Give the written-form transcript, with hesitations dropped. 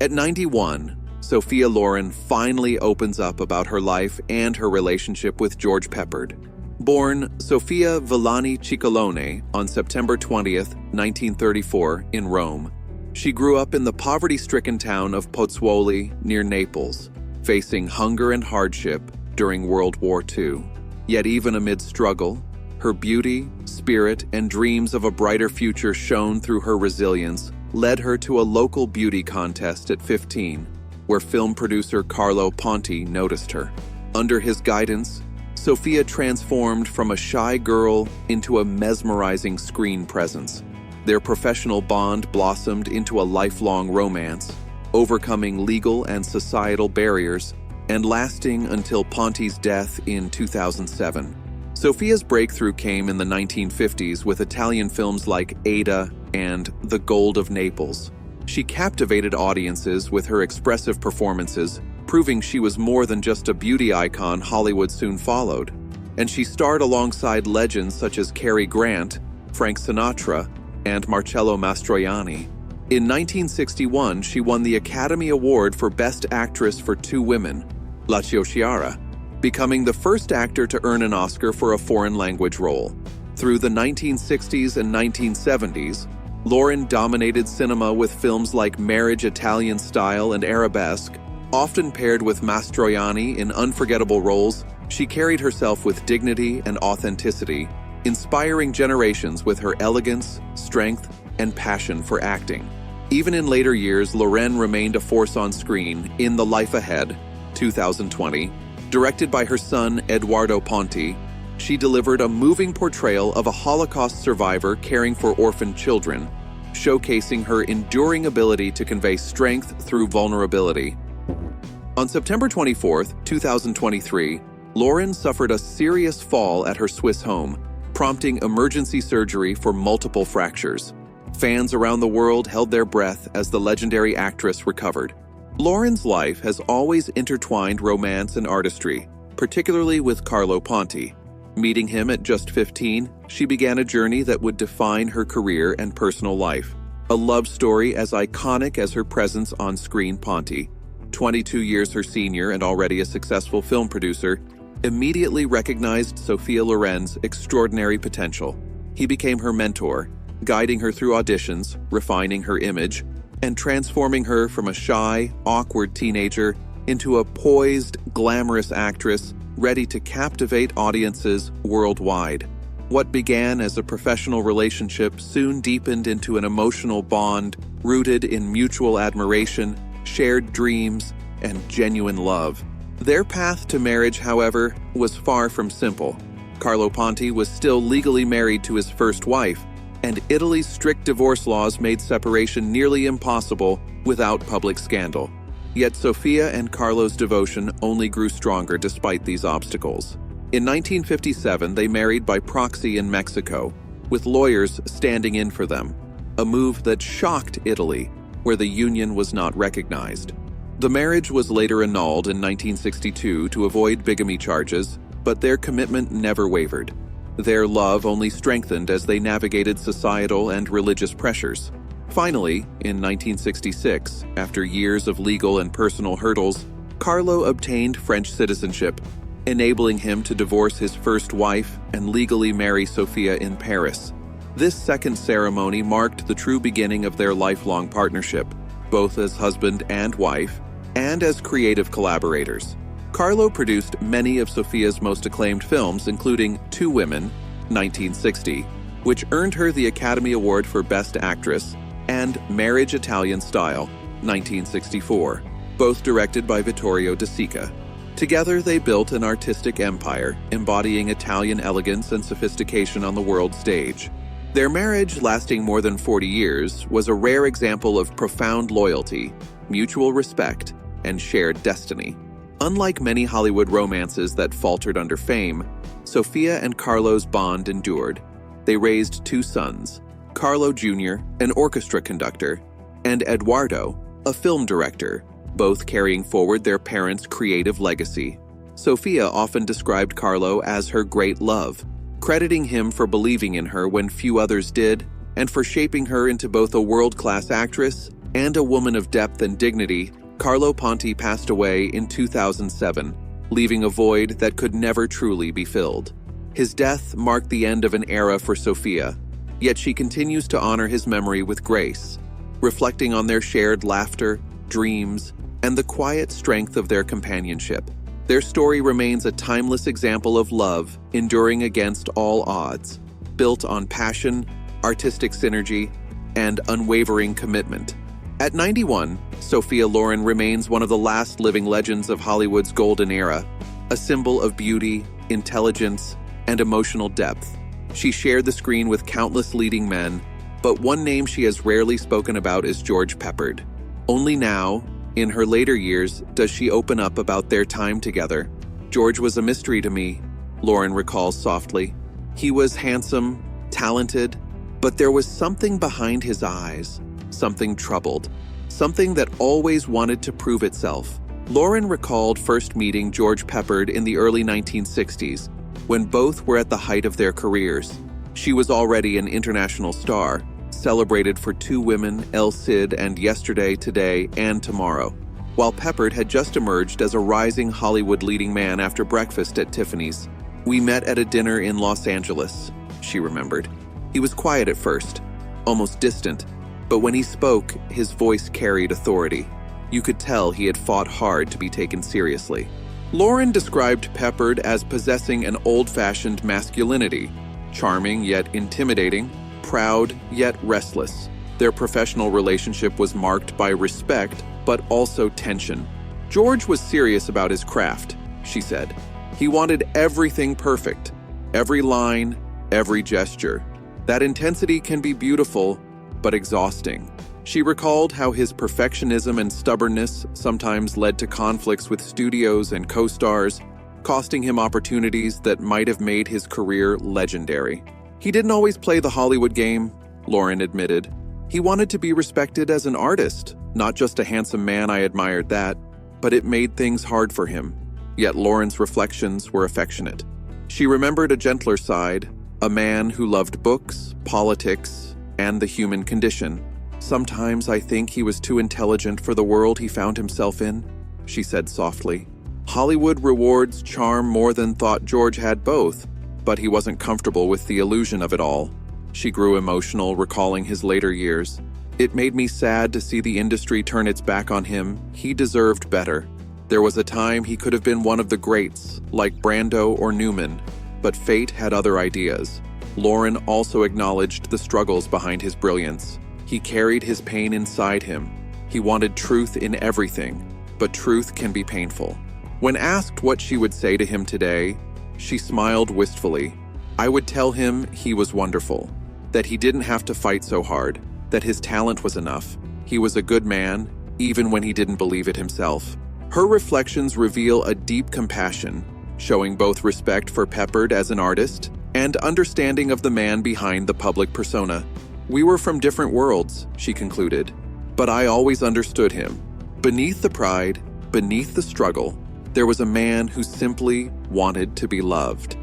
At 91, Sophia Loren finally opens up about her life and her relationship with George Peppard. Born Sophia Villani Ciccolone on September 20th, 1934, in Rome, she grew up in the poverty-stricken town of Pozzuoli near Naples, facing hunger and hardship during World War II. Yet even amid struggle, her beauty, spirit, and dreams of a brighter future shone through her resilience, led her to a local beauty contest at 15, where film producer Carlo Ponti noticed her. Under his guidance, Sophia transformed from a shy girl into a mesmerizing screen presence. Their professional bond blossomed into a lifelong romance, overcoming legal and societal barriers, and lasting until Ponti's death in 2007. Sophia's breakthrough came in the 1950s with Italian films like Ada and The Gold of Naples. She captivated audiences with her expressive performances, proving she was more than just a beauty icon Hollywood soon followed. And she starred alongside legends such as Cary Grant, Frank Sinatra, and Marcello Mastroianni. In 1961, she won the Academy Award for Best Actress for two women, La Chiara, becoming the first actor to earn an Oscar for a foreign language role. Through the 1960s and 1970s, Loren dominated cinema with films like Marriage Italian Style and Arabesque. Often paired with Mastroianni in unforgettable roles, she carried herself with dignity and authenticity, inspiring generations with her elegance, strength, and passion for acting. Even in later years, Loren remained a force on screen in The Life Ahead, 2020. Directed by her son, Eduardo Ponti, she delivered a moving portrayal of a Holocaust survivor caring for orphaned children, showcasing her enduring ability to convey strength through vulnerability. On September 24, 2023, Loren suffered a serious fall at her Swiss home, prompting emergency surgery for multiple fractures. Fans around the world held their breath as the legendary actress recovered. Loren's life has always intertwined romance and artistry, particularly with Carlo Ponti. Meeting him at just 15, she began a journey that would define her career and personal life. A love story as iconic as her presence on screen. Ponti, 22 years her senior and already a successful film producer, immediately recognized Sophia Loren's extraordinary potential. He became her mentor, guiding her through auditions, refining her image, and transforming her from a shy, awkward teenager into a poised, glamorous actress ready to captivate audiences worldwide. What began as a professional relationship soon deepened into an emotional bond rooted in mutual admiration, shared dreams, and genuine love. Their path to marriage, however, was far from simple. Carlo Ponti was still legally married to his first wife, and Italy's strict divorce laws made separation nearly impossible without public scandal. Yet Sophia and Carlo's devotion only grew stronger despite these obstacles. In 1957, they married by proxy in Mexico, with lawyers standing in for them, a move that shocked Italy, where the union was not recognized. The marriage was later annulled in 1962 to avoid bigamy charges, but their commitment never wavered. Their love only strengthened as they navigated societal and religious pressures. Finally, in 1966, after years of legal and personal hurdles, Carlo obtained French citizenship, enabling him to divorce his first wife and legally marry Sophia in Paris. This second ceremony marked the true beginning of their lifelong partnership, both as husband and wife, and as creative collaborators. Carlo produced many of Sophia's most acclaimed films, including Two Women, 1960, which earned her the Academy Award for Best Actress, and Marriage Italian Style, 1964, both directed by Vittorio De Sica. Together, they built an artistic empire, embodying Italian elegance and sophistication on the world stage. Their marriage, lasting more than 40 years, was a rare example of profound loyalty, mutual respect, and shared destiny. Unlike many Hollywood romances that faltered under fame, Sophia and Carlo's bond endured. They raised two sons, Carlo Jr., an orchestra conductor, and Eduardo, a film director, both carrying forward their parents' creative legacy. Sophia often described Carlo as her great love, crediting him for believing in her when few others did, and for shaping her into both a world-class actress and a woman of depth and dignity, Carlo Ponti passed away in 2007, leaving a void that could never truly be filled. His death marked the end of an era for Sophia, yet she continues to honor his memory with grace, reflecting on their shared laughter, dreams, and the quiet strength of their companionship. Their story remains a timeless example of love enduring against all odds, built on passion, artistic synergy, and unwavering commitment. At 91, Sophia Loren remains one of the last living legends of Hollywood's golden era, a symbol of beauty, intelligence, and emotional depth. She shared the screen with countless leading men, but one name she has rarely spoken about is George Peppard. Only now, in her later years, does she open up about their time together. "George was a mystery to me," Loren recalls softly. "He was handsome, talented, but there was something behind his eyes, something troubled, something that always wanted to prove itself." Loren recalled first meeting George Peppard in the early 1960s, when both were at the height of their careers. She was already an international star, celebrated for two women, El Cid and Yesterday, Today, and Tomorrow, while Peppard had just emerged as a rising Hollywood leading man after breakfast at Tiffany's. "We met at a dinner in Los Angeles," she remembered. "He was quiet at first, almost distant, but when he spoke, his voice carried authority. You could tell he had fought hard to be taken seriously." Loren described Peppard as possessing an old-fashioned masculinity, charming yet intimidating, proud yet restless. Their professional relationship was marked by respect, but also tension. "George was serious about his craft," she said. "He wanted everything perfect, every line, every gesture. That intensity can be beautiful, but exhausting." She recalled how his perfectionism and stubbornness sometimes led to conflicts with studios and co-stars, costing him opportunities that might have made his career legendary. "He didn't always play the Hollywood game," Loren admitted. "He wanted to be respected as an artist, not just a handsome man. I admired that, but it made things hard for him." Yet Loren's reflections were affectionate. She remembered a gentler side, a man who loved books, politics, and the human condition. "Sometimes I think he was too intelligent for the world he found himself in," she said softly. "Hollywood rewards charm more than thought George had both, but he wasn't comfortable with the illusion of it all." She grew emotional, recalling his later years. "It made me sad to see the industry turn its back on him. He deserved better. There was a time he could have been one of the greats, like Brando or Newman, but fate had other ideas." Loren also acknowledged the struggles behind his brilliance. He carried his pain inside him. He wanted truth in everything, but truth can be painful. When asked what she would say to him today, she smiled wistfully. "I would tell him he was wonderful, that he didn't have to fight so hard, that his talent was enough. He was a good man, even when he didn't believe it himself." Her reflections reveal a deep compassion, showing both respect for Peppard as an artist and understanding of the man behind the public persona. "We were from different worlds," she concluded, "but I always understood him. Beneath the pride, beneath the struggle, there was a man who simply wanted to be loved."